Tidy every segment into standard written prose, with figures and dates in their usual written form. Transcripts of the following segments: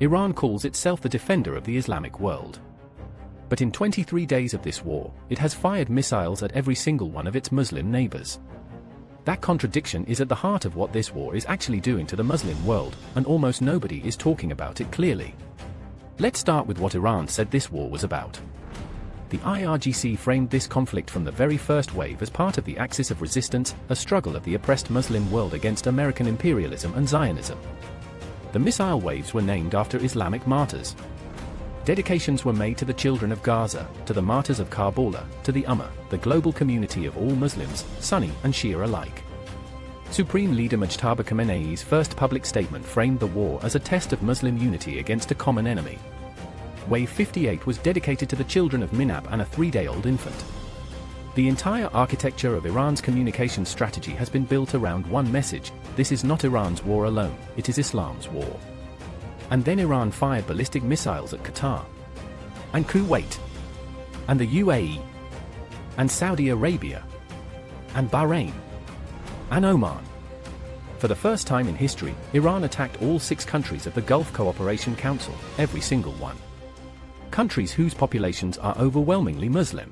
Iran calls itself the defender of the Islamic world. But in 23 days of this war, it has fired missiles at every single one of its Muslim neighbors. That contradiction is at the heart of what this war is actually doing to the Muslim world, and almost nobody is talking about it clearly. Let's start with what Iran said this war was about. The IRGC framed this conflict from the very first wave as part of the axis of resistance, a struggle of the oppressed Muslim world against American imperialism and Zionism. The missile waves were named after Islamic martyrs. Dedications were made to the children of Gaza, to the martyrs of Karbala, to the Ummah, the global community of all Muslims, Sunni and Shia alike. Supreme Leader Mujtaba Khamenei's first public statement framed the war as a test of Muslim unity against a common enemy. Wave 58 was dedicated to the children of Minab and a 3-day-old infant. The entire architecture of Iran's communication strategy has been built around one message: this is not Iran's war alone, it is Islam's war. And then Iran fired ballistic missiles at Qatar, and Kuwait, and the UAE, and Saudi Arabia, and Bahrain, and Oman. For the first time in history, Iran attacked all 6 countries of the Gulf Cooperation Council, every single one. Countries whose populations are overwhelmingly Muslim.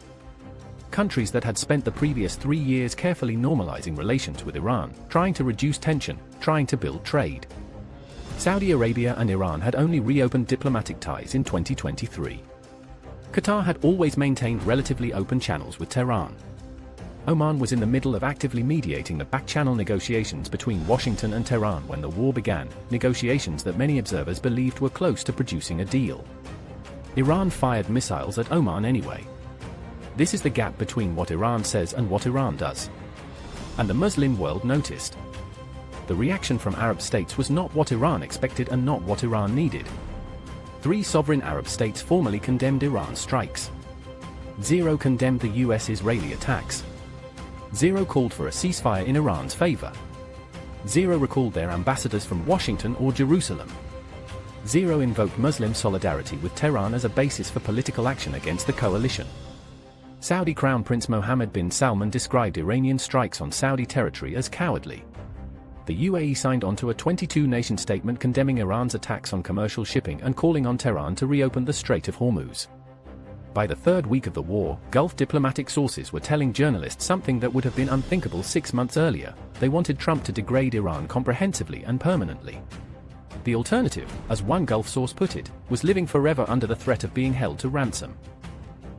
Countries that had spent the previous 3 years carefully normalizing relations with Iran, trying to reduce tension, trying to build trade. Saudi Arabia and Iran had only reopened diplomatic ties in 2023. Qatar had always maintained relatively open channels with Tehran. Oman was in the middle of actively mediating the back-channel negotiations between Washington and Tehran when the war began, negotiations that many observers believed were close to producing a deal. Iran fired missiles at Oman anyway. This is the gap between what Iran says and what Iran does. And the Muslim world noticed. The reaction from Arab states was not what Iran expected and not what Iran needed. 3 sovereign Arab states formally condemned Iran's strikes. 0 condemned the US-Israeli attacks. 0 called for a ceasefire in Iran's favor. 0 recalled their ambassadors from Washington or Jerusalem. 0 invoked Muslim solidarity with Tehran as a basis for political action against the coalition. Saudi Crown Prince Mohammed bin Salman described Iranian strikes on Saudi territory as cowardly. The UAE signed onto a 22-nation statement condemning Iran's attacks on commercial shipping and calling on Tehran to reopen the Strait of Hormuz. By the 3rd week of the war, Gulf diplomatic sources were telling journalists something that would have been unthinkable 6 months earlier: they wanted Trump to degrade Iran comprehensively and permanently. The alternative, as one Gulf source put it, was living forever under the threat of being held to ransom.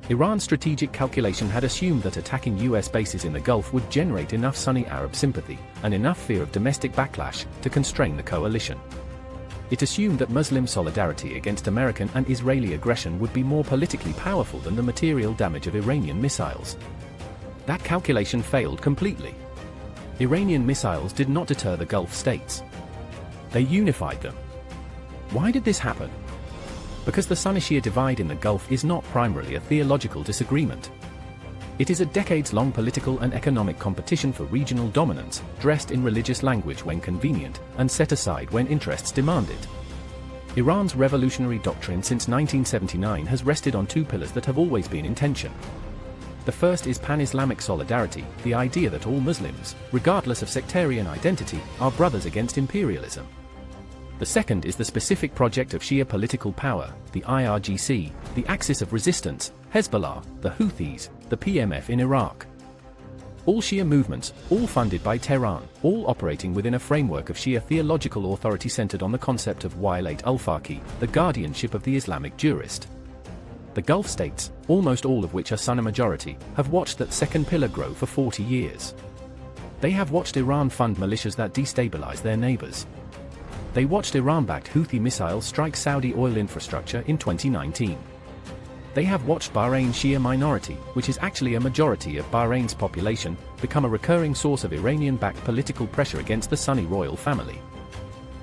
Iran's strategic calculation had assumed that attacking US bases in the Gulf would generate enough Sunni Arab sympathy, and enough fear of domestic backlash, to constrain the coalition. It assumed that Muslim solidarity against American and Israeli aggression would be more politically powerful than the material damage of Iranian missiles. That calculation failed completely. Iranian missiles did not deter the Gulf states. They unified them. Why did this happen? Because the Sunni-Shia divide in the Gulf is not primarily a theological disagreement. It is a decades-long political and economic competition for regional dominance, dressed in religious language when convenient, and set aside when interests demand it. Iran's revolutionary doctrine since 1979 has rested on 2 pillars that have always been in tension. The first is pan-Islamic solidarity, the idea that all Muslims, regardless of sectarian identity, are brothers against imperialism. The second is the specific project of Shia political power, the IRGC, the Axis of Resistance, Hezbollah, the Houthis, the PMF in Iraq. All Shia movements, all funded by Tehran, all operating within a framework of Shia theological authority centered on the concept of Wilayat al-Faqih, the guardianship of the Islamic jurist. The Gulf states, almost all of which are Sunni majority, have watched that second pillar grow for 40 years. They have watched Iran fund militias that destabilize their neighbors. They watched Iran-backed Houthi missiles strike Saudi oil infrastructure in 2019. They have watched Bahrain Shia minority, which is actually a majority of Bahrain's population, become a recurring source of Iranian-backed political pressure against the Sunni royal family.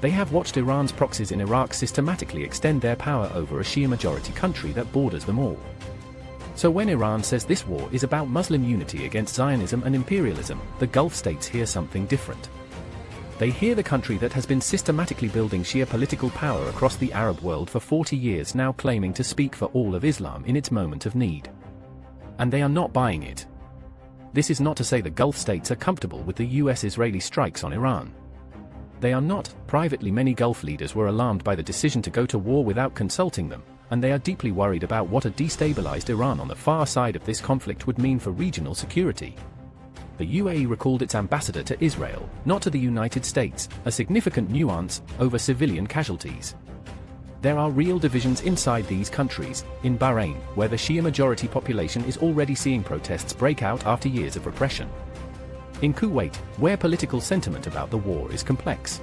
They have watched Iran's proxies in Iraq systematically extend their power over a Shia-majority country that borders them all. So when Iran says this war is about Muslim unity against Zionism and imperialism, the Gulf states hear something different. They hear the country that has been systematically building Shia political power across the Arab world for 40 years now claiming to speak for all of Islam in its moment of need. And they are not buying it. This is not to say the Gulf states are comfortable with the US-Israeli strikes on Iran. They are not. Privately, many Gulf leaders were alarmed by the decision to go to war without consulting them, and they are deeply worried about what a destabilized Iran on the far side of this conflict would mean for regional security. The UAE recalled its ambassador to Israel, not to the United States, a significant nuance, over civilian casualties. There are real divisions inside these countries. In Bahrain, where the Shia majority population is already seeing protests break out after years of repression. In Kuwait, where political sentiment about the war is complex.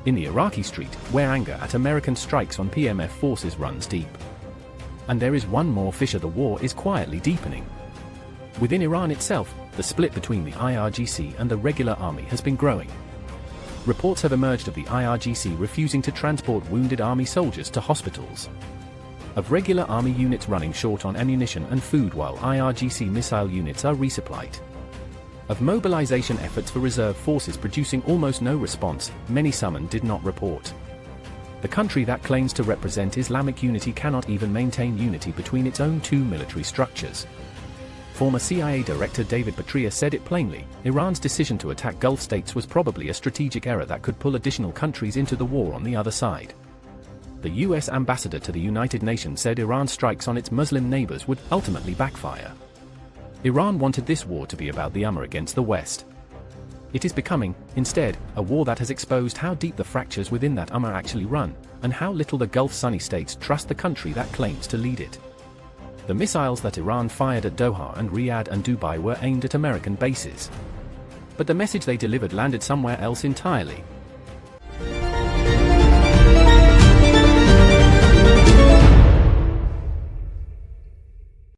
In the Iraqi street, where anger at American strikes on PMF forces runs deep. And there is one more fissure: the war is quietly deepening. Within Iran itself, the split between the IRGC and the regular army has been growing. Reports have emerged of the IRGC refusing to transport wounded army soldiers to hospitals. Of regular army units running short on ammunition and food while IRGC missile units are resupplied. Of mobilization efforts for reserve forces producing almost no response, many summoned did not report. The country that claims to represent Islamic unity cannot even maintain unity between its own two military structures. Former CIA Director David Petraeus said it plainly: Iran's decision to attack Gulf states was probably a strategic error that could pull additional countries into the war on the other side. The US ambassador to the United Nations said Iran's strikes on its Muslim neighbors would ultimately backfire. Iran wanted this war to be about the Ummah against the West. It is becoming, instead, a war that has exposed how deep the fractures within that Ummah actually run, and how little the Gulf Sunni states trust the country that claims to lead it. The missiles that Iran fired at Doha and Riyadh and Dubai were aimed at American bases. But the message they delivered landed somewhere else entirely.